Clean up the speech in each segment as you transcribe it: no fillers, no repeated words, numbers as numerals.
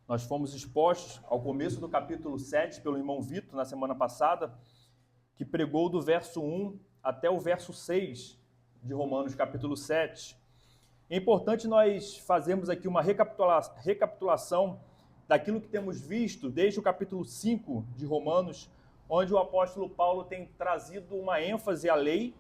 Nós fomos expostos ao começo do capítulo 7 pelo irmão Vitor na semana passada, que pregou do verso 1 até o verso 6 de Romanos capítulo 7. É importante nós fazermos aqui uma recapitulação daquilo que temos visto desde o capítulo 5 de Romanos, onde o apóstolo Paulo tem trazido uma ênfase à lei,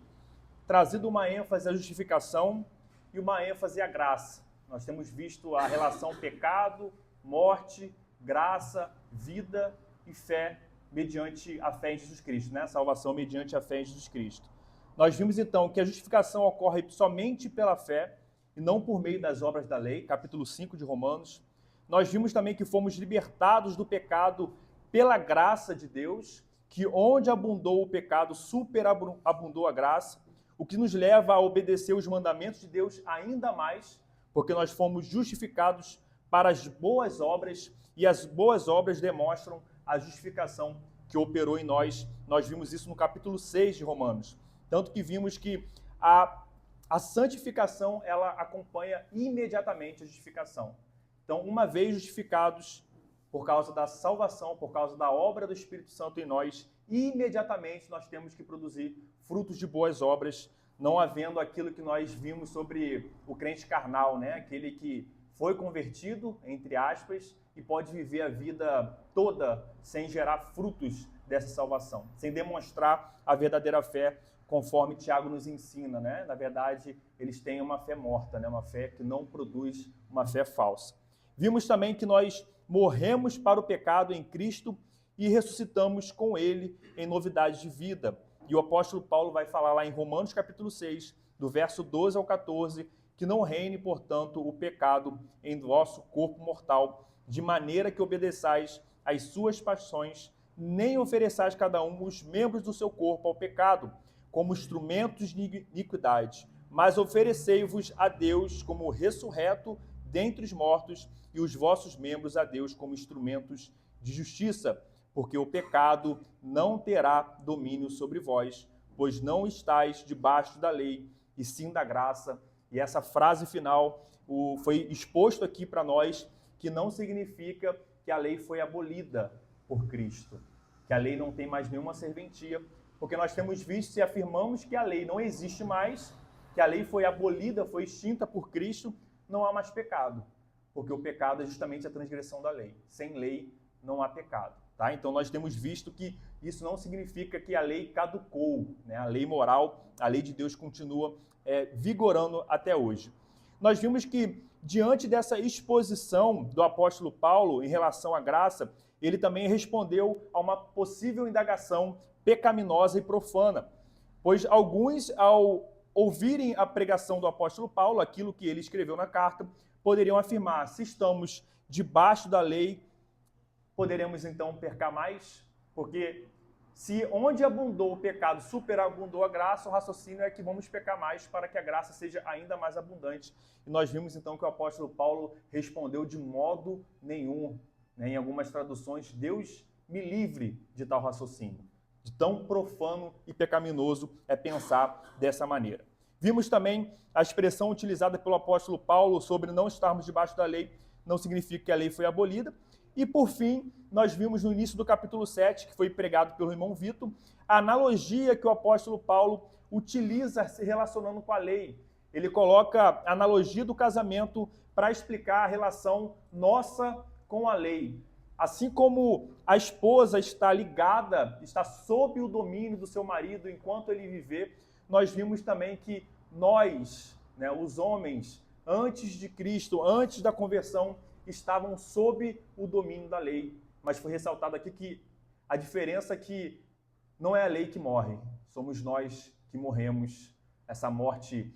trazido uma ênfase à justificação e uma ênfase à graça. Nós temos visto a relação pecado, morte, graça, vida e fé mediante a fé em Jesus Cristo, né? Salvação mediante a fé em Jesus Cristo. Nós vimos então que a justificação ocorre somente pela fé e não por meio das obras da lei, capítulo 5 de Romanos. Nós vimos também que fomos libertados do pecado pela graça de Deus, que onde abundou o pecado, superabundou a graça, o que nos leva a obedecer os mandamentos de Deus ainda mais, porque nós fomos justificados para as boas obras, e as boas obras demonstram a justificação que operou em nós. Nós vimos isso no capítulo 6 de Romanos. Tanto que vimos que a santificação, ela acompanha imediatamente a justificação. Então, uma vez justificados por causa da salvação, por causa da obra do Espírito Santo em nós, imediatamente nós temos que produzir frutos de boas obras, não havendo aquilo que nós vimos sobre o crente carnal, né? Aquele que foi convertido, entre aspas, e pode viver a vida toda sem gerar frutos dessa salvação, sem demonstrar a verdadeira fé, conforme Tiago nos ensina, né? Na verdade, eles têm uma fé morta, né? Uma fé que não produz uma fé falsa. Vimos também que nós morremos para o pecado em Cristo e ressuscitamos com Ele em novidade de vida. E o apóstolo Paulo vai falar lá em Romanos capítulo 6, do verso 12 ao 14, que não reine, portanto, o pecado em vosso corpo mortal, de maneira que obedeçais às suas paixões, nem ofereçais cada um os membros do seu corpo ao pecado, como instrumentos de iniquidade, mas oferecei-vos a Deus como ressurreto dentre os mortos, e os vossos membros a Deus como instrumentos de justiça, porque o pecado não terá domínio sobre vós, pois não estáis debaixo da lei, e sim da graça. E essa frase final foi exposto aqui para nós, que não significa que a lei foi abolida por Cristo, que a lei não tem mais nenhuma serventia, porque nós temos visto e afirmamos que a lei não existe mais, que a lei foi abolida, foi extinta por Cristo, não há mais pecado, porque o pecado é justamente a transgressão da lei. Sem lei não há pecado. Tá? Então nós temos visto que isso não significa que a lei caducou, né? A lei moral, a lei de Deus continua vigorando até hoje. Nós vimos que diante dessa exposição do apóstolo Paulo em relação à graça, ele também respondeu a uma possível indagação pecaminosa e profana, pois alguns, ao ouvirem a pregação do apóstolo Paulo, aquilo que ele escreveu na carta, poderiam afirmar: se estamos debaixo da lei, poderemos então pecar mais? Porque se onde abundou o pecado superabundou a graça, o raciocínio é que vamos pecar mais para que a graça seja ainda mais abundante. E nós vimos então que o apóstolo Paulo respondeu de modo nenhum, né? Em algumas traduções, Deus me livre de tal raciocínio. De tão profano e pecaminoso é pensar dessa maneira. Vimos também a expressão utilizada pelo apóstolo Paulo sobre não estarmos debaixo da lei, não significa que a lei foi abolida. E, por fim, nós vimos no início do capítulo 7, que foi pregado pelo irmão Vitor, a analogia que o apóstolo Paulo utiliza se relacionando com a lei. Ele coloca a analogia do casamento para explicar a relação nossa com a lei. Assim como a esposa está ligada, está sob o domínio do seu marido enquanto ele viver, nós vimos também que nós, né, os homens, antes de Cristo, antes da conversão, estavam sob o domínio da lei. Mas foi ressaltado aqui que a diferença é que não é a lei que morre, somos nós que morremos essa morte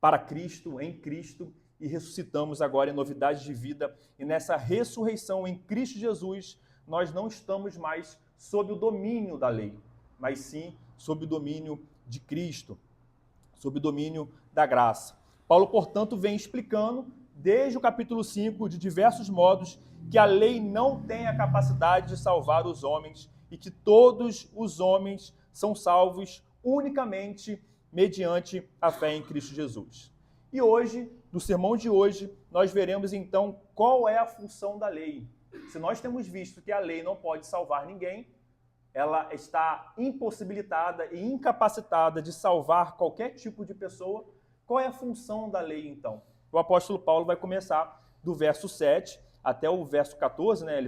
para Cristo, em Cristo, e ressuscitamos agora em novidade de vida. E nessa ressurreição em Cristo Jesus, nós não estamos mais sob o domínio da lei, mas sim sob o domínio de Cristo, sob o domínio da graça. Paulo, portanto, vem explicando, desde o capítulo 5, de diversos modos, que a lei não tem a capacidade de salvar os homens e que todos os homens são salvos unicamente mediante a fé em Cristo Jesus. E hoje, no sermão de hoje, nós veremos então qual é a função da lei? Se nós temos visto que a lei não pode salvar ninguém, ela está impossibilitada e incapacitada de salvar qualquer tipo de pessoa, qual é a função da lei, então? O apóstolo Paulo vai começar do verso 7 até o verso 14, né?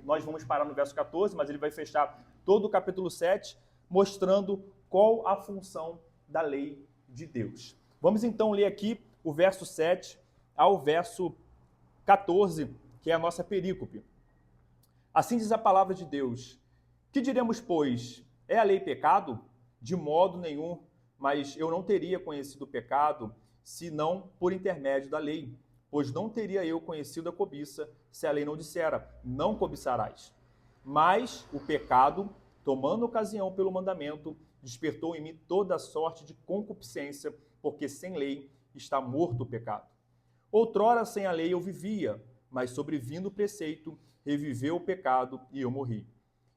Nós vamos parar no verso 14, mas ele vai fechar todo o capítulo 7, mostrando qual a função da lei de Deus. Vamos então ler aqui o verso 7 ao verso 14, que é a nossa perícope. Assim diz a palavra de Deus: que diremos, pois? É a lei pecado? De modo nenhum, mas eu não teria conhecido o pecado, senão por intermédio da lei. Pois não teria eu conhecido a cobiça, se a lei não dissera, não cobiçarás. Mas o pecado, tomando ocasião pelo mandamento, despertou em mim toda sorte de concupiscência, porque sem lei está morto o pecado. Outrora sem a lei eu vivia, mas sobrevindo o preceito, reviveu o pecado e eu morri.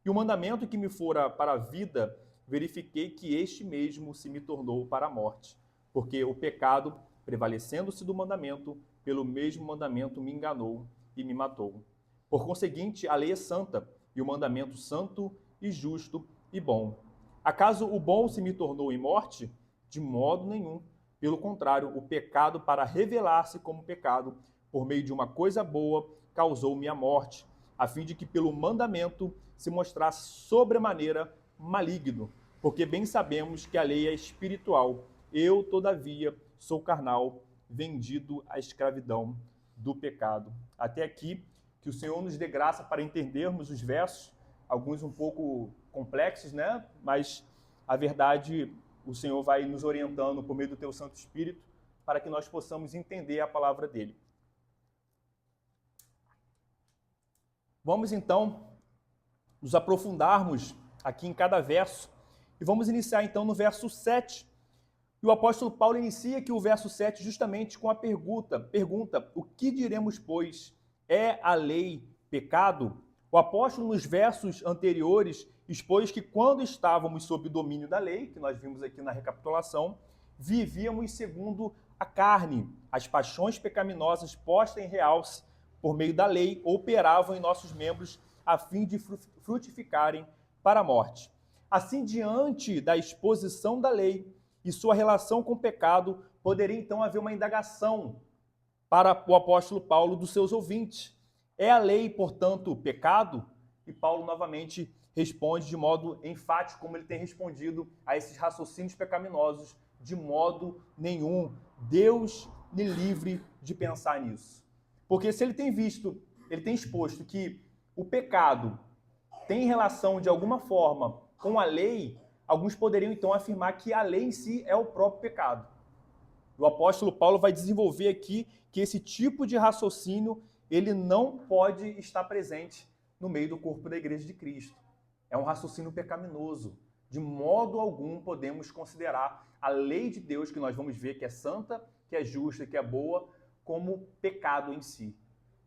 E o mandamento que me fora para a vida, verifiquei que este mesmo se me tornou para a morte, porque o pecado, prevalecendo-se do mandamento, pelo mesmo mandamento me enganou e me matou. Por conseguinte, a lei é santa, e o mandamento santo e justo e bom. Acaso o bom se me tornou em morte? De modo nenhum. Pelo contrário, o pecado, para revelar-se como pecado, por meio de uma coisa boa, causou-me a morte, a fim de que pelo mandamento se mostrasse sobremaneira maligno, porque bem sabemos que a lei é espiritual. Eu, todavia, sou carnal, vendido à escravidão do pecado. Até aqui, que o Senhor nos dê graça para entendermos os versos, alguns um pouco complexos, né? Mas a verdade, o Senhor vai nos orientando por meio do Teu Santo Espírito para que nós possamos entender a palavra dele. Vamos então nos aprofundarmos aqui em cada verso e vamos iniciar então no verso 7. E o apóstolo Paulo inicia aqui o verso 7 justamente com a pergunta: o que diremos, pois? É a lei pecado? O apóstolo, nos versos anteriores, expôs que quando estávamos sob o domínio da lei, que nós vimos aqui na recapitulação, vivíamos segundo a carne. As paixões pecaminosas postas em realce por meio da lei operavam em nossos membros a fim de frutificarem para a morte. Assim, diante da exposição da lei e sua relação com o pecado, poderia então haver uma indagação para o apóstolo Paulo dos seus ouvintes. É a lei, portanto, pecado? E Paulo novamente responde de modo enfático, como ele tem respondido a esses raciocínios pecaminosos: de modo nenhum. Deus me livre de pensar nisso. Porque se ele tem exposto que o pecado tem relação de alguma forma com a lei, alguns poderiam então afirmar que a lei em si é o próprio pecado. O apóstolo Paulo vai desenvolver aqui que esse tipo de raciocínio ele não pode estar presente no meio do corpo da Igreja de Cristo. É um raciocínio pecaminoso. De modo algum podemos considerar a lei de Deus, que nós vamos ver que é santa, que é justa, que é boa, como pecado em si.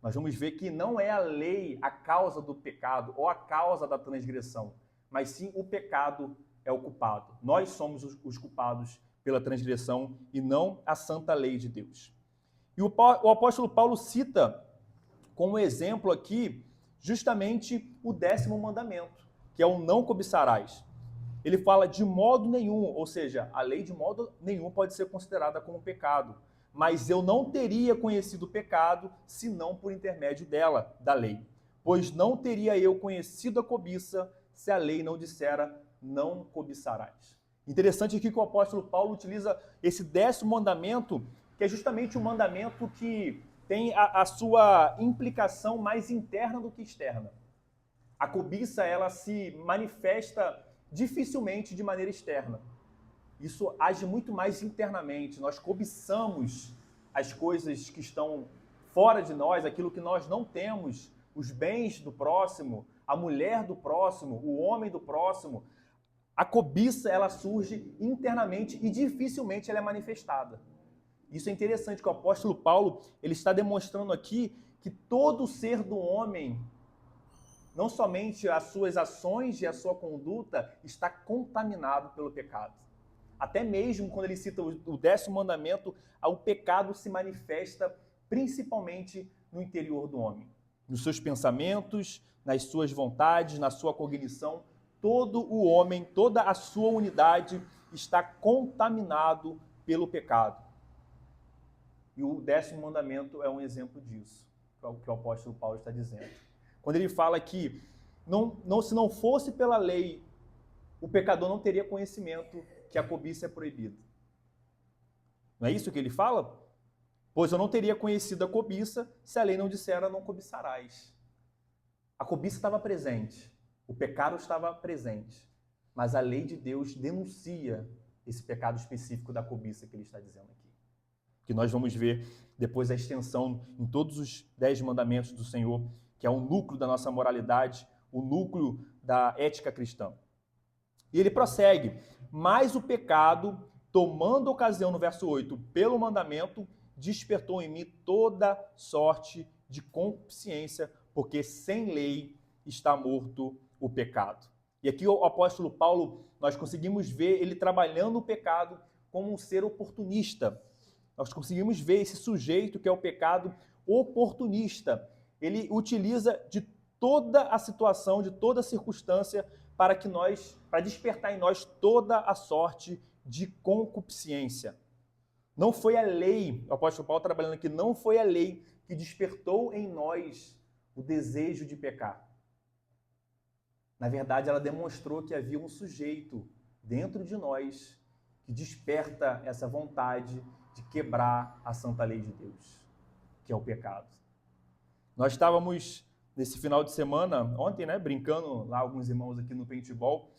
Nós vamos ver que não é a lei a causa do pecado ou a causa da transgressão, mas sim o pecado é o culpado. Nós somos os culpados pela transgressão e não a santa lei de Deus. E o apóstolo Paulo cita como exemplo aqui justamente o 10º mandamento, que é o não cobiçarás. Ele fala de modo nenhum, ou seja, a lei de modo nenhum pode ser considerada como pecado. Mas eu não teria conhecido o pecado senão por intermédio dela, da lei. Pois não teria eu conhecido a cobiça se a lei não dissera, não cobiçarás. Interessante aqui que o apóstolo Paulo utiliza esse 10º mandamento, que é justamente um mandamento que tem a sua implicação mais interna do que externa. A cobiça, ela se manifesta dificilmente de maneira externa. Isso age muito mais internamente. Nós cobiçamos as coisas que estão fora de nós, aquilo que nós não temos, os bens do próximo, a mulher do próximo, o homem do próximo. A cobiça, ela surge internamente e dificilmente ela é manifestada. Isso é interessante, que o apóstolo Paulo ele está demonstrando aqui que todo o ser do homem, não somente as suas ações e a sua conduta, está contaminado pelo pecado. Até mesmo quando ele cita o 10º mandamento, o pecado se manifesta principalmente no interior do homem, nos seus pensamentos, nas suas vontades, na sua cognição. Todo o homem, toda a sua unidade está contaminado pelo pecado. E o 10º mandamento é um exemplo disso, que o apóstolo Paulo está dizendo. Quando ele fala que se não fosse pela lei, o pecador não teria conhecimento que a cobiça é proibida. Não é isso que ele fala? Pois eu não teria conhecido a cobiça se a lei não dissera não cobiçarás. A cobiça estava presente, o pecado estava presente, mas a lei de Deus denuncia esse pecado específico da cobiça que ele está dizendo aqui. Que nós vamos ver depois a extensão em todos os 10 mandamentos do Senhor, que é o núcleo da nossa moralidade, o núcleo da ética cristã. E ele prossegue, mas o pecado, tomando ocasião no verso 8, pelo mandamento, despertou em mim toda sorte de concupiscência, porque sem lei está morto o pecado. E aqui o apóstolo Paulo, nós conseguimos ver ele trabalhando o pecado como um ser oportunista. Nós conseguimos ver esse sujeito que é o pecado oportunista. Ele utiliza de toda a situação, de toda a circunstância, para despertar em nós toda a sorte de concupiscência. Não foi a lei, o apóstolo Paulo trabalhando aqui, não foi a lei que despertou em nós o desejo de pecar. Na verdade, ela demonstrou que havia um sujeito dentro de nós que desperta essa vontade de quebrar a santa lei de Deus, que é o pecado. Nós estávamos nesse final de semana, ontem, brincando lá alguns irmãos aqui no paintball,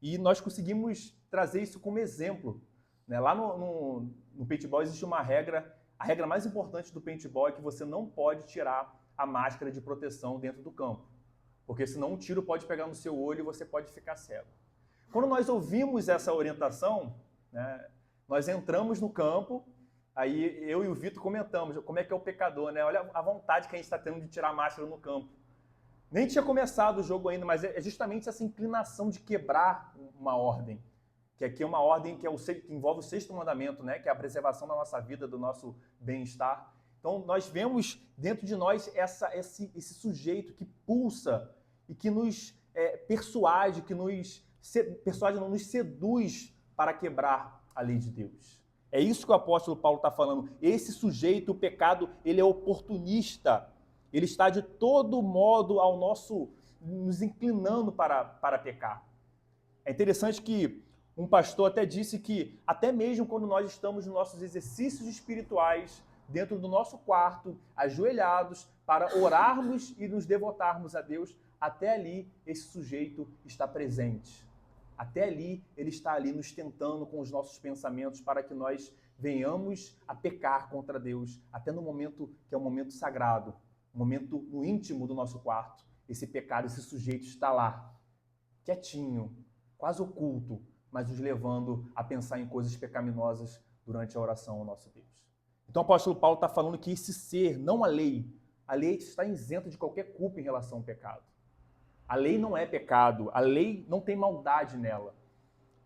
e nós conseguimos trazer isso como exemplo. Lá no paintball existe uma regra, a regra mais importante do paintball é que você não pode tirar a máscara de proteção dentro do campo, porque senão um tiro pode pegar no seu olho e você pode ficar cego. Quando nós ouvimos essa orientação, nós entramos no campo, aí eu e o Vitor comentamos como é que é o pecador, Olha a vontade que a gente está tendo de tirar a máscara no campo. Nem tinha começado o jogo ainda, mas é justamente essa inclinação de quebrar uma ordem, que aqui é uma ordem que envolve o 6º mandamento, que é a preservação da nossa vida, do nosso bem-estar. Então, nós vemos dentro de nós esse sujeito que pulsa e que nos persuade, não nos seduz para quebrar a lei de Deus. É isso que o apóstolo Paulo está falando. Esse sujeito, o pecado, ele é oportunista. Ele está de todo modo nos inclinando para pecar. É interessante que um pastor até disse que até mesmo quando nós estamos nos nossos exercícios espirituais, dentro do nosso quarto, ajoelhados, para orarmos e nos devotarmos a Deus, até ali esse sujeito está presente. Até ali ele está ali nos tentando com os nossos pensamentos para que nós venhamos a pecar contra Deus, até no momento que é um momento sagrado, um momento no íntimo do nosso quarto. Esse pecado, esse sujeito está lá, quietinho, quase oculto, mas nos levando a pensar em coisas pecaminosas durante a oração ao nosso Deus. Então o apóstolo Paulo está falando que esse ser, não a lei está isenta de qualquer culpa em relação ao pecado. A lei não é pecado, a lei não tem maldade nela.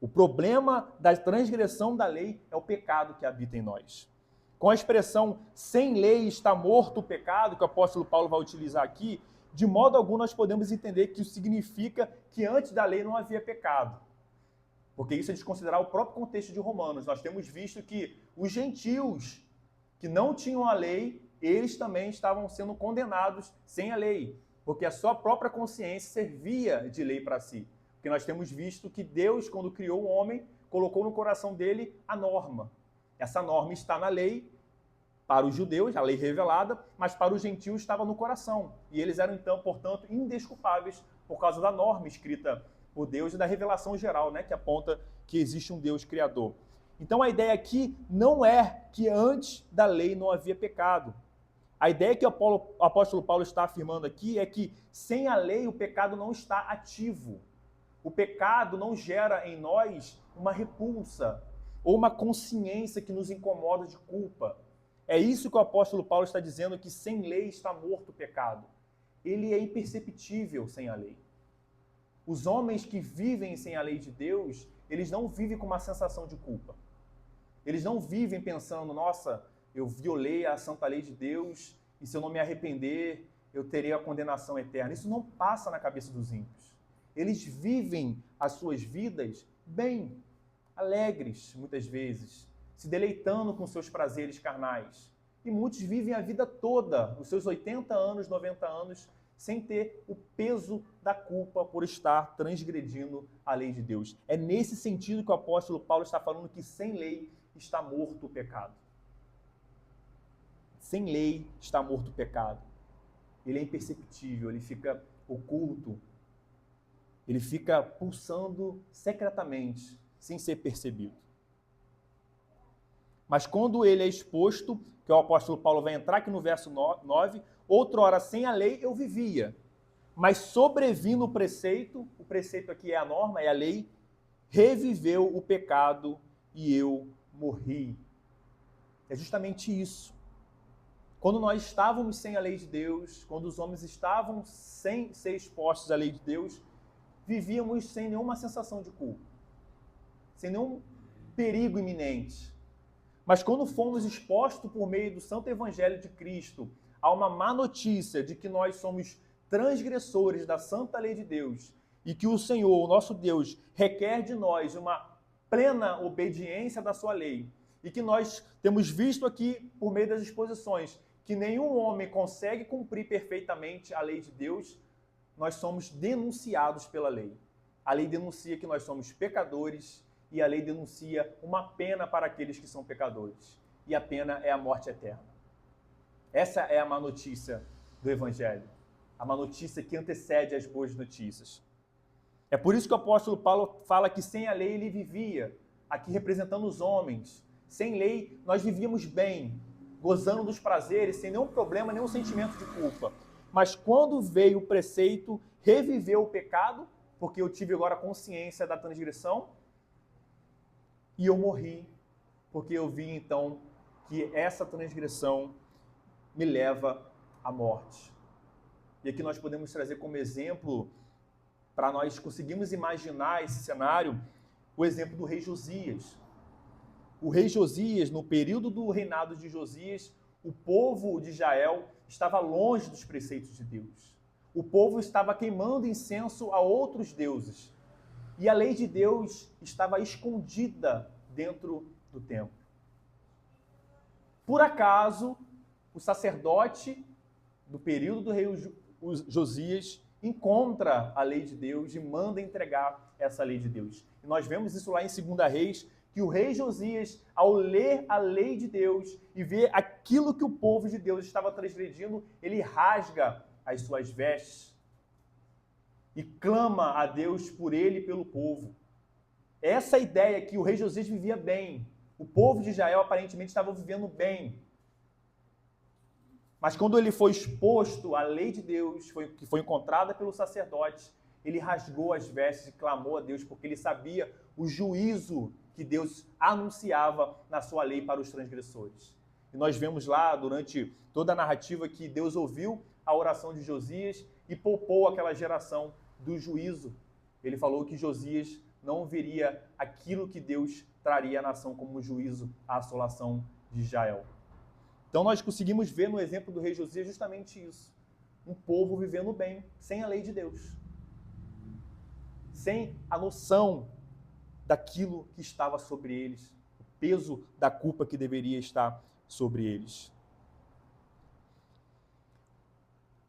O problema da transgressão da lei é o pecado que habita em nós. Com a expressão sem lei está morto o pecado, que o apóstolo Paulo vai utilizar aqui, de modo algum nós podemos entender que isso significa que antes da lei não havia pecado. Porque isso é desconsiderar o próprio contexto de Romanos. Nós temos visto que os gentios que não tinham a lei, eles também estavam sendo condenados sem a lei, porque a sua própria consciência servia de lei para si. Porque nós temos visto que Deus, quando criou o homem, colocou no coração dele a norma. Essa norma está na lei para os judeus, a lei revelada, mas para os gentios estava no coração. E eles eram, então, portanto, indesculpáveis por causa da norma escrita por Deus e da revelação geral, que aponta que existe um Deus criador. Então a ideia aqui não é que antes da lei não havia pecado. A ideia que o apóstolo Paulo está afirmando aqui é que sem a lei o pecado não está ativo. O pecado não gera em nós uma repulsa ou uma consciência que nos incomoda de culpa. É isso que o apóstolo Paulo está dizendo, que sem lei está morto o pecado. Ele é imperceptível sem a lei. Os homens que vivem sem a lei de Deus, eles não vivem com uma sensação de culpa. Eles não vivem pensando, nossa, eu violei a santa lei de Deus e se eu não me arrepender, eu terei a condenação eterna. Isso não passa na cabeça dos ímpios. Eles vivem as suas vidas bem, alegres, muitas vezes, se deleitando com seus prazeres carnais. E muitos vivem a vida toda, os seus 80 anos, 90 anos, sem ter o peso da culpa por estar transgredindo a lei de Deus. É nesse sentido que o apóstolo Paulo está falando que sem lei está morto o pecado. Sem lei está morto o pecado. Ele é imperceptível, ele fica oculto, ele fica pulsando secretamente, sem ser percebido. Mas quando ele é exposto, que o apóstolo Paulo vai entrar aqui no verso 9, outrora sem a lei eu vivia, mas sobrevindo o preceito aqui é a norma, é a lei, reviveu o pecado e eu morri. É justamente isso. Quando nós estávamos sem a lei de Deus, quando os homens estavam sem ser expostos à lei de Deus, vivíamos sem nenhuma sensação de culpa, sem nenhum perigo iminente. Mas quando fomos expostos por meio do Santo Evangelho de Cristo a uma má notícia de que nós somos transgressores da santa lei de Deus e que o Senhor, o nosso Deus, requer de nós uma plena obediência da sua lei e que nós temos visto aqui por meio das exposições que nenhum homem consegue cumprir perfeitamente a lei de Deus, nós somos denunciados pela lei. A lei denuncia que nós somos pecadores e a lei denuncia uma pena para aqueles que são pecadores. E a pena é a morte eterna. Essa é a má notícia do Evangelho. A má notícia que antecede as boas notícias. É por isso que o apóstolo Paulo fala que sem a lei ele vivia, aqui representando os homens. Sem lei nós vivíamos bem, gozando dos prazeres, sem nenhum problema, nenhum sentimento de culpa. Mas quando veio o preceito, reviveu o pecado, porque eu tive agora consciência da transgressão, e eu morri, porque eu vi então que essa transgressão me leva à morte. E aqui nós podemos trazer como exemplo, para nós conseguirmos imaginar esse cenário, o exemplo do rei Josias. O rei Josias, no período do reinado de Josias, o povo de Israel estava longe dos preceitos de Deus. O povo estava queimando incenso a outros deuses. E a lei de Deus estava escondida dentro do templo. Por acaso, o sacerdote do período do rei Josias encontra a lei de Deus e manda entregar essa lei de Deus. E nós vemos isso lá em 2 Reis, que o rei Josias, ao ler a lei de Deus e ver aquilo que o povo de Deus estava transgredindo, ele rasga as suas vestes e clama a Deus por ele e pelo povo. Essa ideia que o rei Josias vivia bem, o povo de Israel aparentemente estava vivendo bem. Mas quando ele foi exposto à lei de Deus, que foi encontrada pelo sacerdote, ele rasgou as vestes e clamou a Deus, porque ele sabia o juízo que Deus anunciava na sua lei para os transgressores. E nós vemos lá, durante toda a narrativa, que Deus ouviu a oração de Josias e poupou aquela geração do juízo. Ele falou que Josias não veria aquilo que Deus traria à nação como juízo à assolação de Israel. Então nós conseguimos ver no exemplo do rei Josias justamente isso. Um povo vivendo bem, sem a lei de Deus. Sem a noção daquilo que estava sobre eles, o peso da culpa que deveria estar sobre eles.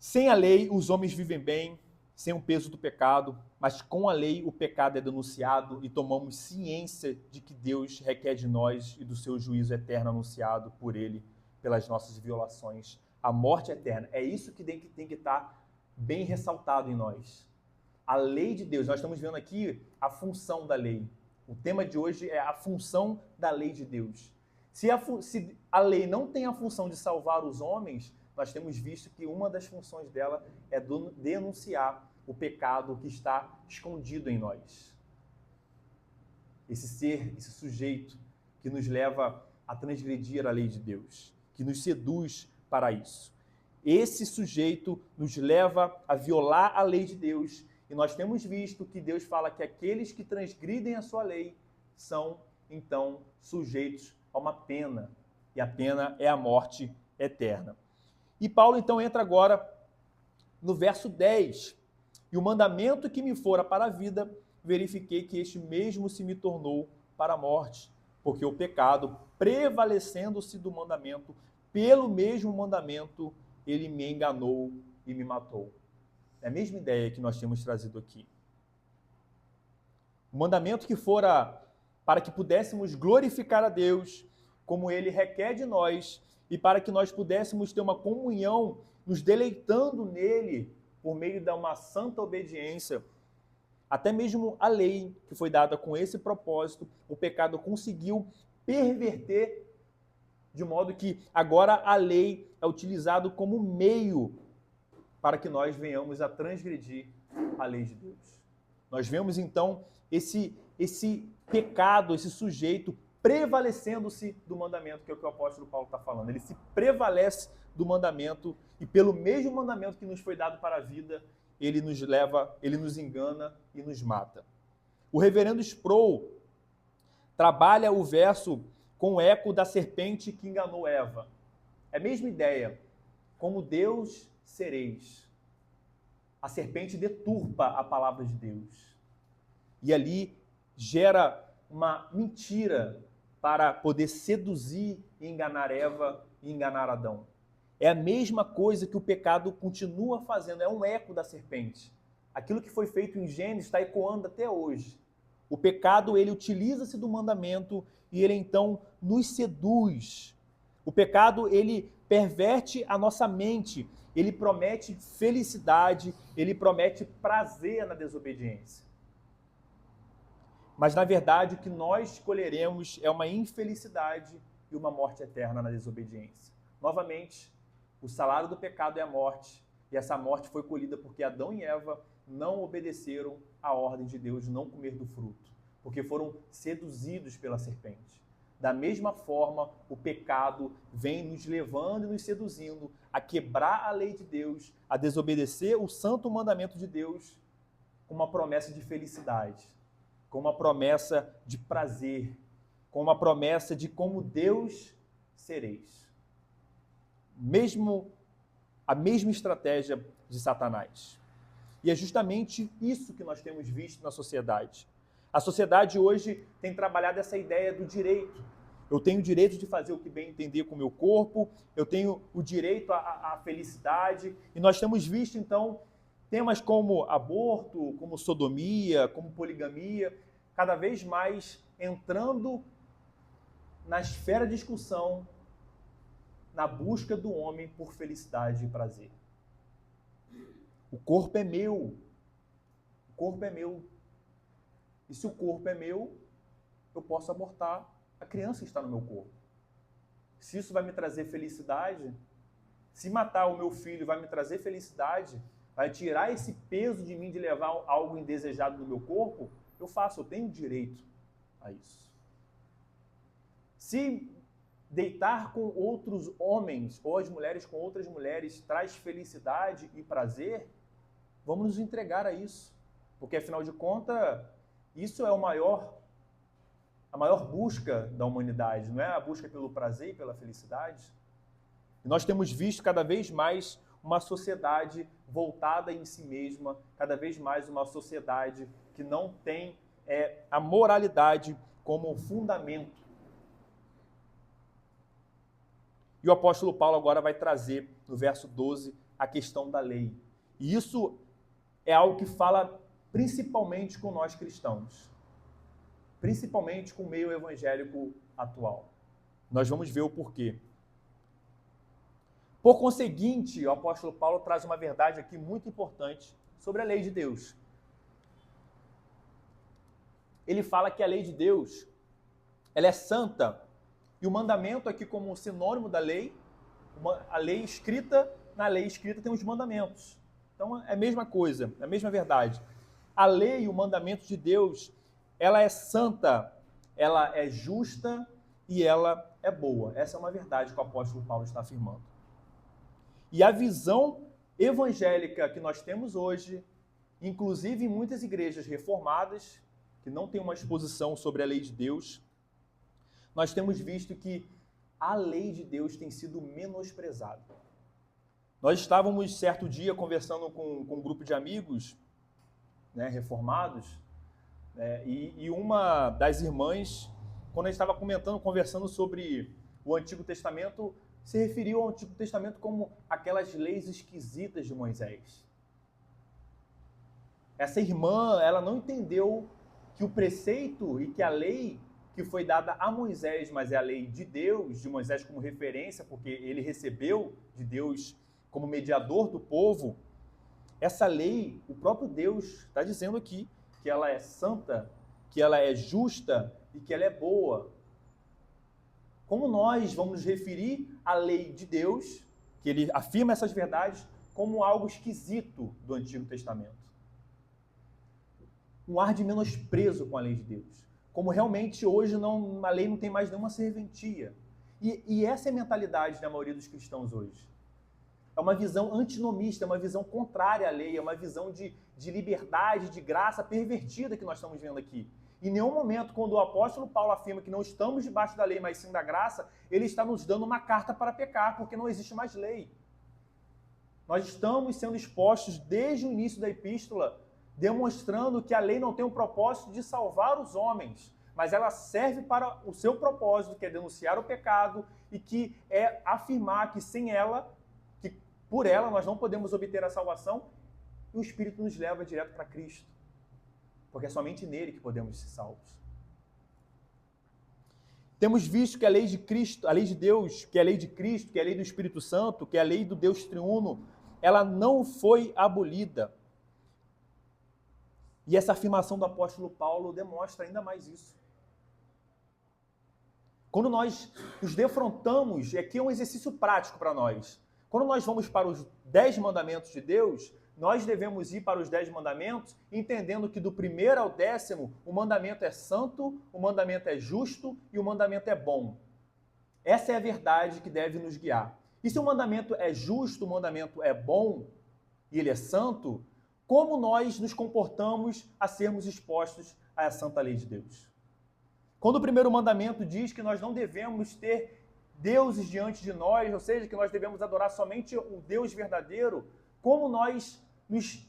Sem a lei, os homens vivem bem, sem o peso do pecado, mas com a lei o pecado é denunciado e tomamos ciência de que Deus requer de nós e do seu juízo eterno anunciado por ele pelas nossas violações, a morte eterna. É isso que tem que estar bem ressaltado em nós. A lei de Deus, nós estamos vendo aqui a função da lei. O tema de hoje é a função da lei de Deus. Se a lei não tem a função de salvar os homens, nós temos visto que uma das funções dela é denunciar o pecado que está escondido em nós. Esse ser, esse sujeito que nos leva a transgredir a lei de Deus, que nos seduz para isso. Esse sujeito nos leva a violar a lei de Deus. E nós temos visto que Deus fala que aqueles que transgridem a sua lei são, então, sujeitos a uma pena. E a pena é a morte eterna. E Paulo então entra agora no verso 10. E o mandamento que me fora para a vida, verifiquei que este mesmo se me tornou para a morte, porque o pecado, prevalecendo-se do mandamento, pelo mesmo mandamento, ele me enganou e me matou. É a mesma ideia que nós temos trazido aqui. O mandamento que fora para que pudéssemos glorificar a Deus, como ele requer de nós, e para que nós pudéssemos ter uma comunhão, nos deleitando nele, por meio de uma santa obediência. Até mesmo a lei que foi dada com esse propósito, o pecado conseguiu perverter, de modo que agora a lei é utilizada como meio para que nós venhamos a transgredir a lei de Deus. Nós vemos então esse pecado, esse sujeito prevalecendo-se do mandamento, que é o que o apóstolo Paulo está falando. Ele se prevalece do mandamento e pelo mesmo mandamento que nos foi dado para a vida, ele nos leva, ele nos engana e nos mata. O reverendo Sproul trabalha o verso com o eco da serpente que enganou Eva. É a mesma ideia. Como Deus sereis. A serpente deturpa a palavra de Deus. E ali gera uma mentira para poder seduzir e enganar Eva e enganar Adão. É a mesma coisa que o pecado continua fazendo, é um eco da serpente. Aquilo que foi feito em Gênesis está ecoando até hoje. O pecado, ele utiliza-se do mandamento e ele então nos seduz. O pecado, ele perverte a nossa mente, ele promete felicidade, ele promete prazer na desobediência. Mas, na verdade, o que nós escolheremos é uma infelicidade e uma morte eterna na desobediência. Novamente, o salário do pecado é a morte, e essa morte foi colhida porque Adão e Eva não obedeceram à ordem de Deus de não comer do fruto, porque foram seduzidos pela serpente. Da mesma forma, o pecado vem nos levando e nos seduzindo a quebrar a lei de Deus, a desobedecer o santo mandamento de Deus com uma promessa de felicidade, com uma promessa de prazer, com uma promessa de como Deus sereis. A mesma estratégia de Satanás. E é justamente isso que nós temos visto na sociedade. A sociedade hoje tem trabalhado essa ideia do direito. Eu tenho o direito de fazer o que bem entender com o meu corpo, eu tenho o direito à felicidade, e nós temos visto, então, temas como aborto, como sodomia, como poligamia, cada vez mais entrando na esfera de discussão, na busca do homem por felicidade e prazer. O corpo é meu. O corpo é meu. E se o corpo é meu, eu posso abortar a criança que está no meu corpo. Se isso vai me trazer felicidade, se matar o meu filho vai me trazer felicidade, vai tirar esse peso de mim de levar algo indesejado no meu corpo, eu faço, eu tenho direito a isso. Se deitar com outros homens ou as mulheres com outras mulheres traz felicidade e prazer, vamos nos entregar a isso. Porque, afinal de contas, isso é a maior busca da humanidade, não é a busca pelo prazer e pela felicidade? E nós temos visto cada vez mais uma sociedade voltada em si mesma, cada vez mais uma sociedade que não tem a moralidade como fundamento. E o apóstolo Paulo agora vai trazer, no verso 12, a questão da lei. E isso é algo que fala principalmente com nós cristãos, principalmente com o meio evangélico atual. Nós vamos ver o porquê. Por conseguinte, o apóstolo Paulo traz uma verdade aqui muito importante sobre a lei de Deus. Ele fala que a lei de Deus, ela é santa. E o mandamento aqui como sinônimo da lei, a lei escrita, na lei escrita tem os mandamentos. Então é a mesma coisa, é a mesma verdade. A lei, o mandamento de Deus, ela é santa, ela é justa e ela é boa. Essa é uma verdade que o apóstolo Paulo está afirmando. E a visão evangélica que nós temos hoje, inclusive em muitas igrejas reformadas, que não tem uma exposição sobre a lei de Deus, nós temos visto que a lei de Deus tem sido menosprezada. Nós estávamos certo dia conversando com um grupo de amigos, né, reformados, e uma das irmãs, quando a gente estava conversando sobre o Antigo Testamento, se referiu ao Antigo Testamento como aquelas leis esquisitas de Moisés. Essa irmã, ela não entendeu que o preceito e que a lei que foi dada a Moisés, mas é a lei de Deus, de Moisés como referência, porque ele recebeu de Deus como mediador do povo, essa lei, o próprio Deus está dizendo aqui que ela é santa, que ela é justa e que ela é boa. Como nós vamos nos referir à lei de Deus, que ele afirma essas verdades, como algo esquisito do Antigo Testamento? Um ar de menosprezo com a lei de Deus. Como realmente hoje a lei não tem mais nenhuma serventia. E essa é a mentalidade da maioria dos cristãos hoje. É uma visão antinomista, é uma visão contrária à lei, é uma visão de liberdade, de graça pervertida que nós estamos vendo aqui. Em nenhum momento, quando o apóstolo Paulo afirma que não estamos debaixo da lei, mas sim da graça, ele está nos dando uma carta para pecar, porque não existe mais lei. Nós estamos sendo expostos desde o início da epístola, demonstrando que a lei não tem o propósito de salvar os homens, mas ela serve para o seu propósito, que é denunciar o pecado e que é afirmar que sem ela, que por ela nós não podemos obter a salvação, e o Espírito nos leva direto para Cristo, porque é somente nele que podemos ser salvos. Temos visto que a lei de Cristo, a lei de Deus, que é a lei de Cristo, que é a lei do Espírito Santo, que é a lei do Deus triuno, ela não foi abolida. E essa afirmação do apóstolo Paulo demonstra ainda mais isso. Quando nós nos defrontamos, e aqui é um exercício prático para nós, quando nós vamos para os 10 mandamentos de Deus, nós devemos ir para os 10 mandamentos, entendendo que do primeiro ao 10º, o mandamento é santo, o mandamento é justo e o mandamento é bom. Essa é a verdade que deve nos guiar. E se o mandamento é justo, o mandamento é bom e ele é santo, como nós nos comportamos a sermos expostos à santa lei de Deus? Quando o primeiro mandamento diz que nós não devemos ter deuses diante de nós, ou seja, que nós devemos adorar somente o Deus verdadeiro, como nós nos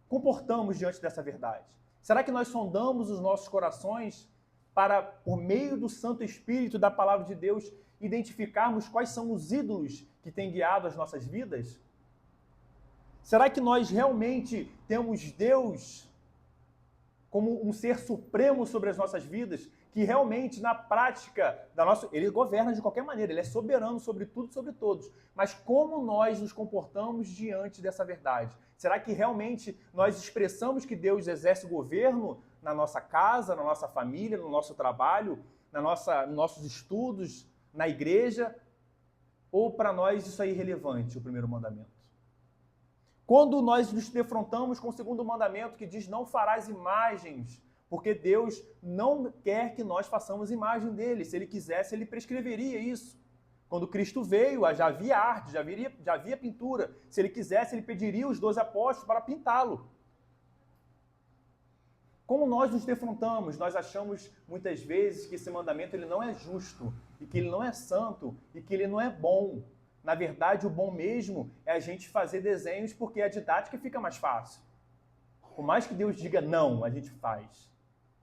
comportamos diante dessa verdade? Será que nós sondamos os nossos corações para, por meio do Santo Espírito da Palavra de Deus, identificarmos quais são os ídolos que têm guiado as nossas vidas? Será que nós realmente temos Deus como um ser supremo sobre as nossas vidas, que realmente, na prática, ele governa de qualquer maneira, ele é soberano sobre tudo e sobre todos. Mas como nós nos comportamos diante dessa verdade? Será que realmente nós expressamos que Deus exerce governo na nossa casa, na nossa família, no nosso trabalho, nos nossos estudos, na igreja? Ou para nós isso é irrelevante, o primeiro mandamento? Quando nós nos defrontamos com o segundo mandamento, que diz não farás imagens, porque Deus não quer que nós façamos imagem dele. Se ele quisesse, ele prescreveria isso. Quando Cristo veio, já havia arte, já havia pintura. Se ele quisesse, ele pediria os 12 apóstolos para pintá-lo. Como nós nos defrontamos? Nós achamos muitas vezes que esse mandamento ele não é justo, e que ele não é santo, e que ele não é bom. Na verdade, o bom mesmo é a gente fazer desenhos porque a didática fica mais fácil. Por mais que Deus diga não, a gente faz.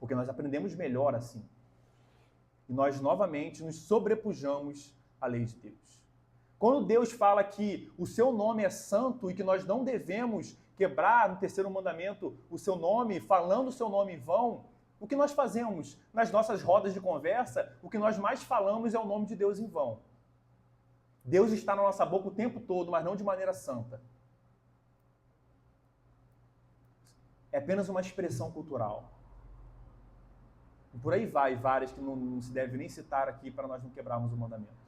Porque nós aprendemos melhor assim. E nós novamente nos sobrepujamos à lei de Deus. Quando Deus fala que o seu nome é santo e que nós não devemos quebrar no terceiro mandamento o seu nome, falando o seu nome em vão, o que nós fazemos nas nossas rodas de conversa, o que nós mais falamos é o nome de Deus em vão. Deus está na nossa boca o tempo todo, mas não de maneira santa. É apenas uma expressão cultural. E por aí vai, várias que não se deve nem citar aqui para nós não quebrarmos o mandamento.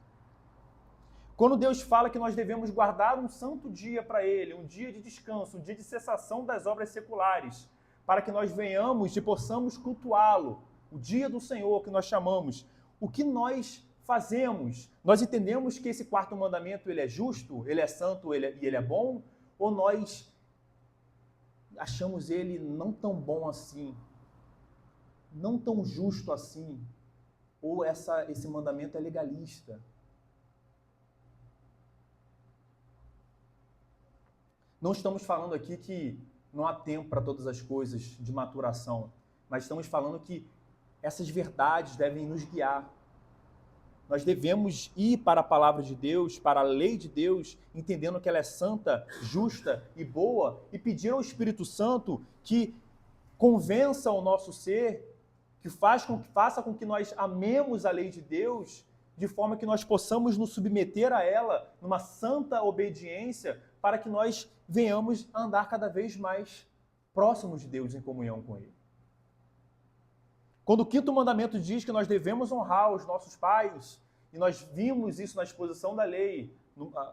Quando Deus fala que nós devemos guardar um santo dia para Ele, um dia de descanso, um dia de cessação das obras seculares, para que nós venhamos e possamos cultuá-lo, o dia do Senhor que nós chamamos, o que nós fazemos? Nós entendemos que esse quarto mandamento ele é justo, ele é santo e ele é bom? Ou nós achamos ele não tão bom assim, não tão justo assim? Ou esse mandamento é legalista? Não estamos falando aqui que não há tempo para todas as coisas de maturação, mas estamos falando que essas verdades devem nos guiar. Nós devemos ir para a palavra de Deus, para a lei de Deus, entendendo que ela é santa, justa e boa, e pedir ao Espírito Santo que convença o nosso ser, que faça com que nós amemos a lei de Deus, de forma que nós possamos nos submeter a ela numa santa obediência, para que nós venhamos a andar cada vez mais próximos de Deus, em comunhão com Ele. Quando o quinto mandamento diz que nós devemos honrar os nossos pais, e nós vimos isso na exposição da lei,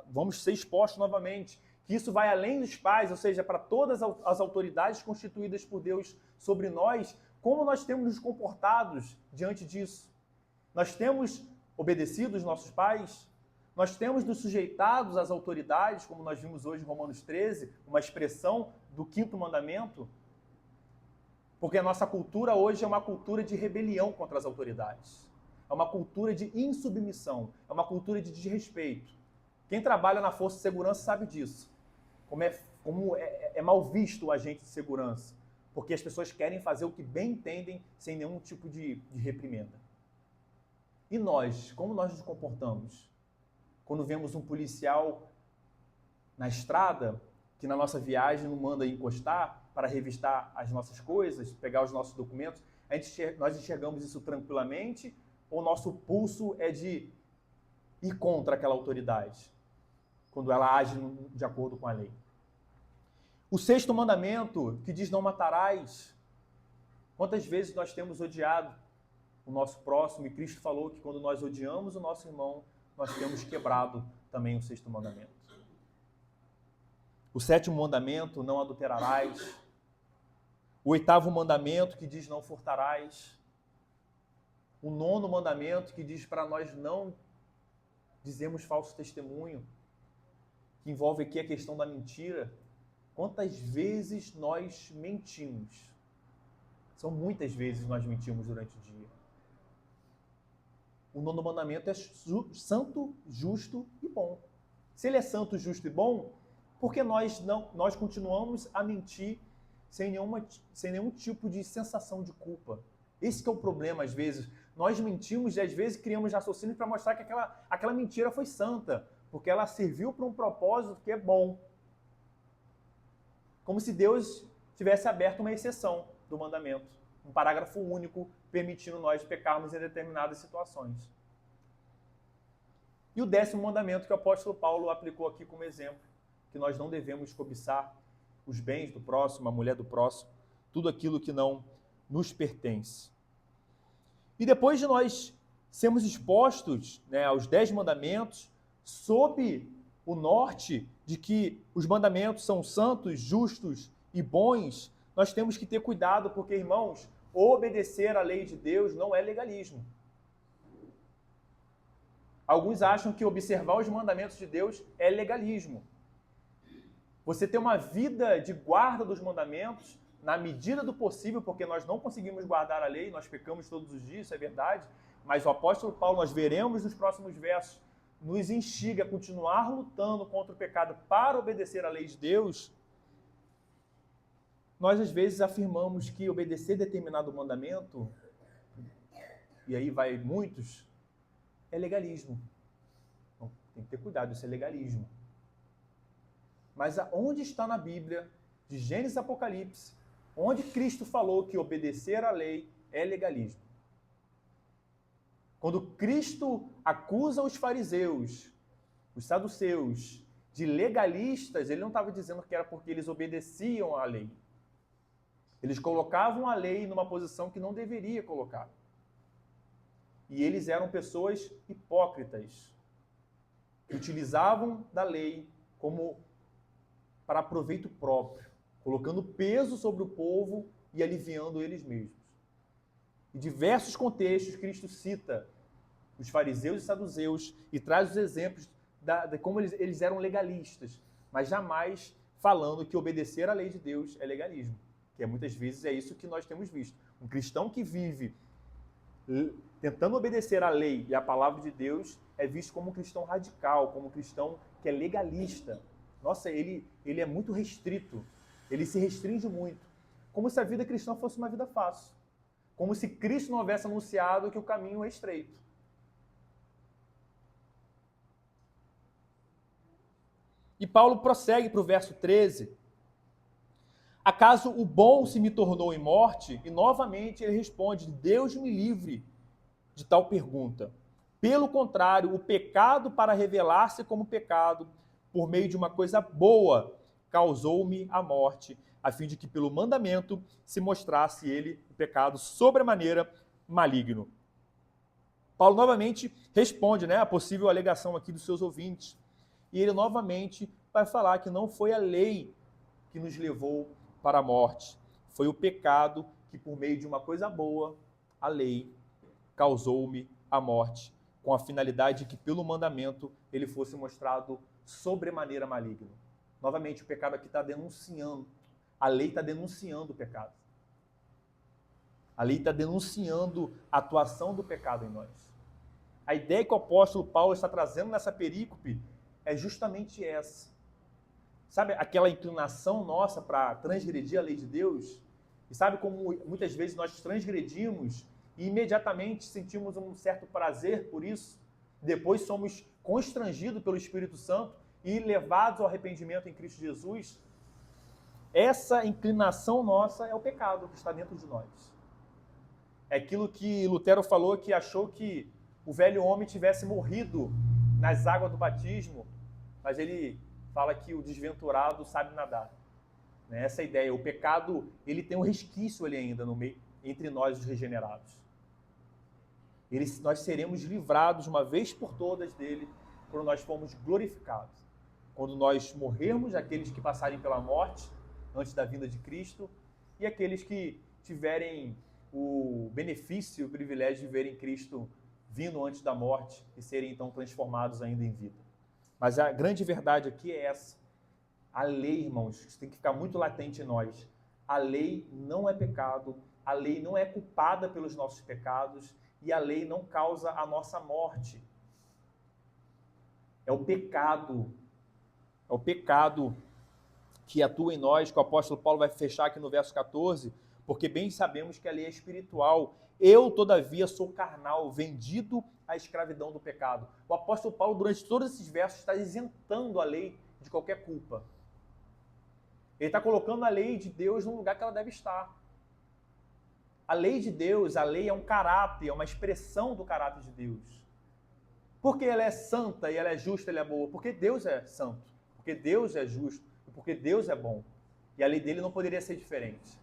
vamos ser expostos novamente, que isso vai além dos pais, ou seja, para todas as autoridades constituídas por Deus sobre nós, como nós temos nos comportados diante disso? Nós temos obedecido os nossos pais? Nós temos nos sujeitados às autoridades, como nós vimos hoje em Romanos 13, uma expressão do quinto mandamento? Porque a nossa cultura hoje é uma cultura de rebelião contra as autoridades. É uma cultura de insubmissão, é uma cultura de desrespeito. Quem trabalha na força de segurança sabe disso. Como é mal visto o agente de segurança. Porque as pessoas querem fazer o que bem entendem sem nenhum tipo de reprimenda. E nós, como nós nos comportamos? Quando vemos um policial na estrada, que na nossa viagem não manda encostar para revistar as nossas coisas, pegar os nossos documentos, nós enxergamos isso tranquilamente, ou nosso pulso é de ir contra aquela autoridade, quando ela age de acordo com a lei? O sexto mandamento, que diz não matarás, quantas vezes nós temos odiado o nosso próximo, e Cristo falou que quando nós odiamos o nosso irmão, nós temos quebrado também o sexto mandamento. O sétimo mandamento, não adulterarás. O oitavo mandamento, que diz não furtarás. O nono mandamento, que diz para nós não dizermos falso testemunho, que envolve aqui a questão da mentira. Quantas vezes nós mentimos? São muitas vezes nós mentimos durante o dia. O nono mandamento é santo, justo e bom. Se ele é santo, justo e bom, por que nós continuamos a mentir sem nenhum tipo de sensação de culpa? Esse que é o problema, às vezes. Nós mentimos e às vezes criamos raciocínios para mostrar que aquela mentira foi santa, porque ela serviu para um propósito que é bom. Como se Deus tivesse aberto uma exceção do mandamento, um parágrafo único, permitindo nós pecarmos em determinadas situações. E o décimo mandamento que o apóstolo Paulo aplicou aqui como exemplo, que nós não devemos cobiçar os bens do próximo, a mulher do próximo, tudo aquilo que não nos pertence. E depois de nós sermos expostos, aos 10 mandamentos, sob o norte de que os mandamentos são santos, justos e bons, nós temos que ter cuidado, porque, irmãos, obedecer à lei de Deus não é legalismo. Alguns acham que observar os mandamentos de Deus é legalismo. Você ter uma vida de guarda dos mandamentos, na medida do possível, porque nós não conseguimos guardar a lei, nós pecamos todos os dias, isso é verdade, mas o apóstolo Paulo, nós veremos nos próximos versos, nos instiga a continuar lutando contra o pecado para obedecer à lei de Deus. Nós, às vezes, afirmamos que obedecer determinado mandamento, e aí vai muitos, é legalismo. Então, tem que ter cuidado, isso é legalismo. Mas onde está na Bíblia, de Gênesis a Apocalipse, onde Cristo falou que obedecer à lei é legalismo? Quando Cristo acusa os fariseus, os saduceus, de legalistas, ele não estava dizendo que era porque eles obedeciam à lei. Eles colocavam a lei numa posição que não deveria colocar. E eles eram pessoas hipócritas, que utilizavam da lei como para proveito próprio, colocando peso sobre o povo e aliviando eles mesmos. Em diversos contextos, Cristo cita os fariseus e saduceus e traz os exemplos de como eles eram legalistas, mas jamais falando que obedecer à lei de Deus é legalismo, que muitas vezes é isso que nós temos visto. Um cristão que vive tentando obedecer à lei e à palavra de Deus é visto como um cristão radical, como um cristão que é legalista. nossa, ele é muito restrito, ele se restringe muito, como se a vida cristã fosse uma vida fácil, como se Cristo não houvesse anunciado que o caminho é estreito. E Paulo prossegue para o verso 13. Acaso o bom se me tornou em morte? E novamente ele responde, Deus me livre de tal pergunta. Pelo contrário, o pecado, para revelar-se como pecado, por meio de uma coisa boa, causou-me a morte, a fim de que pelo mandamento se mostrasse ele, o pecado, sobremaneira maligno. Paulo novamente responde, a possível alegação aqui dos seus ouvintes. E ele novamente vai falar que não foi a lei que nos levou para a morte. Foi o pecado que, por meio de uma coisa boa, a lei, causou-me a morte, com a finalidade de que, pelo mandamento, ele fosse mostrado sobremaneira maligno. Novamente, o pecado aqui está denunciando, a lei está denunciando o pecado. A lei está denunciando a atuação do pecado em nós. A ideia que o apóstolo Paulo está trazendo nessa perícope é justamente essa. Sabe aquela inclinação nossa para transgredir a lei de Deus? E sabe como muitas vezes nós transgredimos e imediatamente sentimos um certo prazer por isso? Depois somos constrangidos pelo Espírito Santo e levados ao arrependimento em Cristo Jesus? Essa inclinação nossa é o pecado que está dentro de nós. É aquilo que Lutero falou, que achou que o velho homem tivesse morrido nas águas do batismo, mas ele fala que o desventurado sabe nadar. Essa é a ideia. O pecado, ele tem um resquício ali ainda no meio, entre nós, os regenerados. Nós seremos livrados uma vez por todas dele quando nós formos glorificados. Quando nós morrermos, aqueles que passarem pela morte antes da vinda de Cristo e aqueles que tiverem o benefício, o privilégio de verem Cristo vindo antes da morte e serem então transformados ainda em vida. Mas a grande verdade aqui é essa. A lei, irmãos, isso tem que ficar muito latente em nós. A lei não é pecado, a lei não é culpada pelos nossos pecados e a lei não causa a nossa morte. É o pecado que atua em nós, que o apóstolo Paulo vai fechar aqui no verso 14, porque bem sabemos que a lei é espiritual. Eu, todavia, sou carnal, vendido à escravidão do pecado. O apóstolo Paulo, durante todos esses versos, está isentando a lei de qualquer culpa. Ele está colocando a lei de Deus no lugar que ela deve estar. A lei de Deus, a lei é um caráter, é uma expressão do caráter de Deus. Porque ela é santa e ela é justa, ela é boa? Porque Deus é santo, porque Deus é justo, porque Deus é bom. E a lei dele não poderia ser diferente.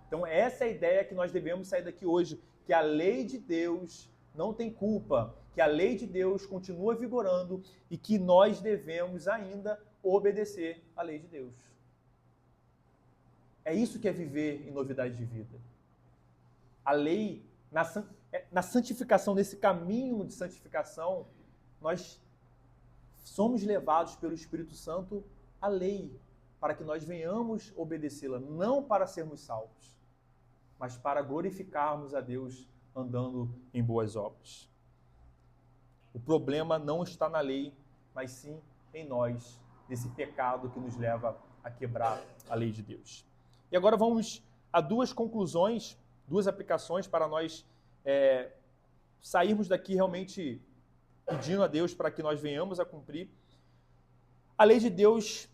Então essa é a ideia que nós devemos sair daqui hoje, que a lei de Deus não tem culpa, que a lei de Deus continua vigorando e que nós devemos ainda obedecer à lei de Deus. É isso que é viver em novidade de vida. A lei, na santificação, nesse caminho de santificação, nós somos levados pelo Espírito Santo à lei, para que nós venhamos obedecê-la, não para sermos salvos, mas para glorificarmos a Deus andando em boas obras. O problema não está na lei, mas sim em nós, nesse pecado que nos leva a quebrar a lei de Deus. E agora vamos a duas conclusões, duas aplicações para nós sairmos daqui realmente pedindo a Deus para que nós venhamos a cumprir. A lei de Deus,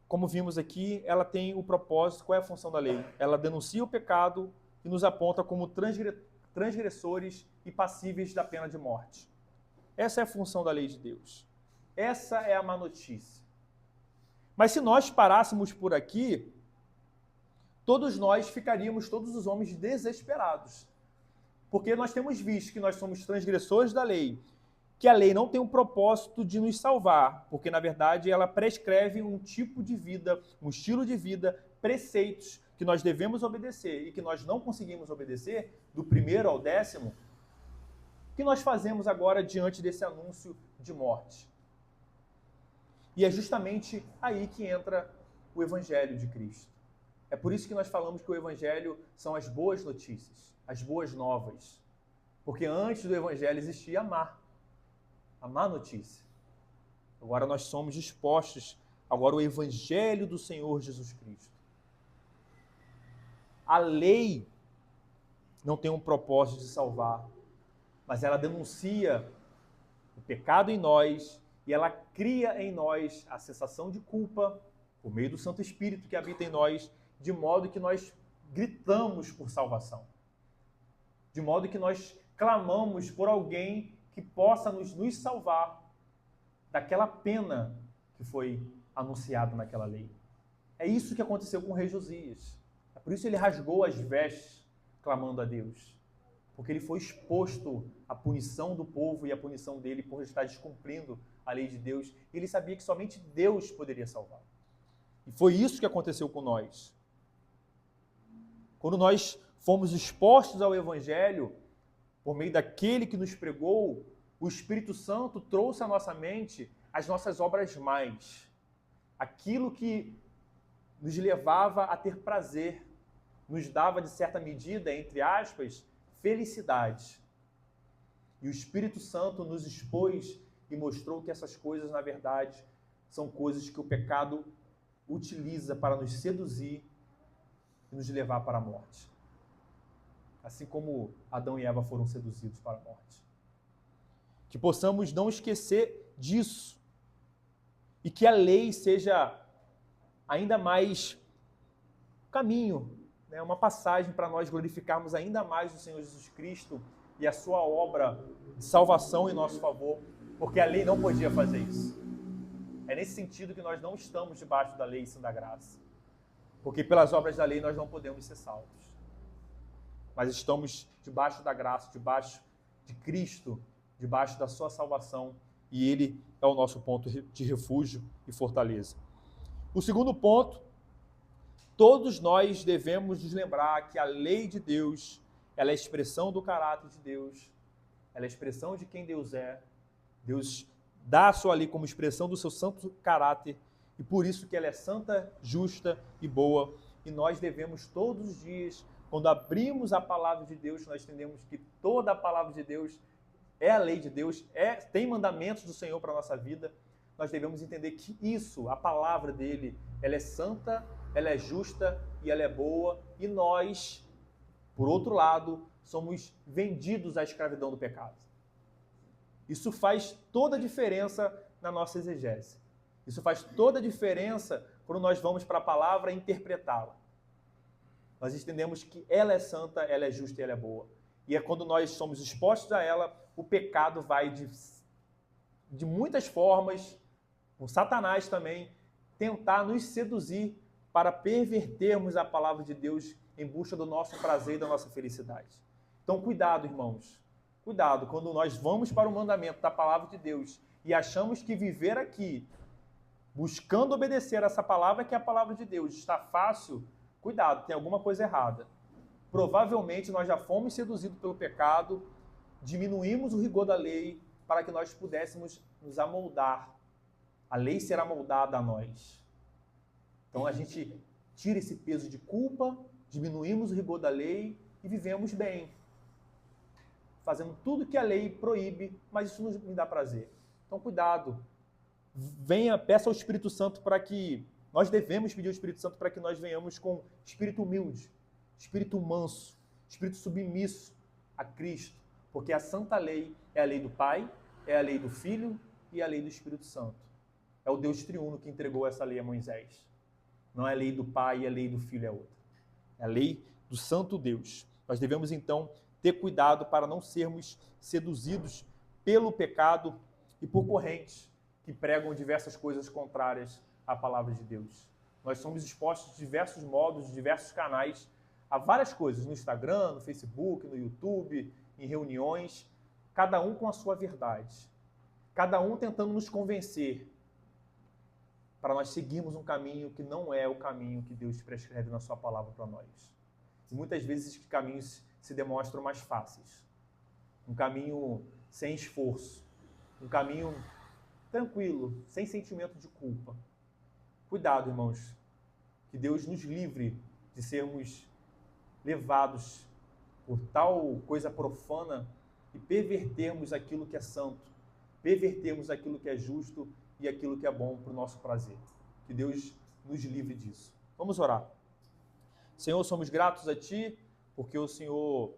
como vimos aqui, ela tem o propósito. Qual é a função da lei? Ela denuncia o pecado e nos aponta como transgressores e passíveis da pena de morte. Essa é a função da lei de Deus. Essa é a má notícia. Mas se nós parássemos por aqui, todos nós ficaríamos, todos os homens, desesperados. Porque nós temos visto que nós somos transgressores da lei, que a lei não tem o propósito de nos salvar, porque, na verdade, ela prescreve um tipo de vida, um estilo de vida, preceitos que nós devemos obedecer e que nós não conseguimos obedecer, do 1º ao 10º. O que nós fazemos agora diante desse anúncio de morte? E é justamente aí que entra o Evangelho de Cristo. É por isso que nós falamos que o Evangelho são as boas notícias, as boas novas. Porque antes do Evangelho existia a má notícia. Agora nós somos expostos agora ao Evangelho do Senhor Jesus Cristo. A lei não tem um propósito de salvar, mas ela denuncia o pecado em nós e ela cria em nós a sensação de culpa por meio do Santo Espírito que habita em nós, de modo que nós gritamos por salvação. De modo que nós clamamos por alguém que possa nos salvar daquela pena que foi anunciada naquela lei. É isso que aconteceu com o rei Josias. É por isso ele rasgou as vestes, clamando a Deus. Porque ele foi exposto à punição do povo e à punição dele por estar descumprindo a lei de Deus. E ele sabia que somente Deus poderia salvar. E foi isso que aconteceu com nós. Quando nós fomos expostos ao Evangelho, por meio daquele que nos pregou, o Espírito Santo trouxe à nossa mente as nossas obras mais. Aquilo que nos levava a ter prazer, nos dava, de certa medida, entre aspas, felicidade. E o Espírito Santo nos expôs e mostrou que essas coisas, na verdade, são coisas que o pecado utiliza para nos seduzir e nos levar para a morte. Assim como Adão e Eva foram seduzidos para a morte. Que possamos não esquecer disso. E que a lei seja ainda mais caminho, né? Uma passagem para nós glorificarmos ainda mais o Senhor Jesus Cristo e a sua obra de salvação em nosso favor, porque a lei não podia fazer isso. É nesse sentido que nós não estamos debaixo da lei e sim da graça. Porque pelas obras da lei nós não podemos ser salvos. Mas estamos debaixo da graça, debaixo de Cristo, debaixo da sua salvação, e Ele é o nosso ponto de refúgio e fortaleza. O segundo ponto, todos nós devemos nos lembrar que a lei de Deus, ela é a expressão do caráter de Deus, ela é a expressão de quem Deus é. Deus dá a sua lei como expressão do seu santo caráter, e por isso que ela é santa, justa e boa, e nós devemos todos os dias, quando abrimos a palavra de Deus, nós entendemos que toda a palavra de Deus é a lei de Deus, tem mandamentos do Senhor para a nossa vida. Nós devemos entender que isso, a palavra dele, ela é santa, ela é justa e ela é boa. E nós, por outro lado, somos vendidos à escravidão do pecado. Isso faz toda a diferença na nossa exegese. Isso faz toda a diferença quando nós vamos para a palavra interpretá-la. Nós entendemos que ela é santa, ela é justa e ela é boa. E é quando nós somos expostos a ela, o pecado vai de muitas formas, com Satanás também, tentar nos seduzir para pervertermos a palavra de Deus em busca do nosso prazer e da nossa felicidade. Então, cuidado, irmãos. Cuidado, quando nós vamos para o mandamento da palavra de Deus e achamos que viver aqui, buscando obedecer essa palavra que é a palavra de Deus, está fácil, cuidado, tem alguma coisa errada. Provavelmente nós já fomos seduzidos pelo pecado, diminuímos o rigor da lei para que nós pudéssemos nos amoldar. A lei será moldada a nós. Então a gente tira esse peso de culpa, diminuímos o rigor da lei e vivemos bem. Fazendo tudo que a lei proíbe, mas isso não me dá prazer. Então cuidado. Peça ao Espírito Santo para que... Nós devemos pedir ao Espírito Santo para que nós venhamos com espírito humilde, espírito manso, espírito submisso a Cristo. Porque a santa lei é a lei do Pai, é a lei do Filho e a lei do Espírito Santo. É o Deus triuno que entregou essa lei a Moisés. Não é a lei do Pai e a lei do Filho é outra. É a lei do Santo Deus. Nós devemos, então, ter cuidado para não sermos seduzidos pelo pecado e por correntes que pregam diversas coisas contrárias à palavra de Deus. Nós somos expostos de diversos modos, de diversos canais, a várias coisas, no Instagram, no Facebook, no YouTube, em reuniões, cada um com a sua verdade, cada um tentando nos convencer para nós seguirmos um caminho que não é o caminho que Deus prescreve na sua palavra para nós. E muitas vezes esses caminhos se demonstram mais fáceis, um caminho sem esforço, um caminho tranquilo, sem sentimento de culpa. Cuidado, irmãos, que Deus nos livre de sermos levados por tal coisa profana e pervertermos aquilo que é santo, pervertermos aquilo que é justo e aquilo que é bom para o nosso prazer. Que Deus nos livre disso. Vamos orar. Senhor, somos gratos a Ti, porque o Senhor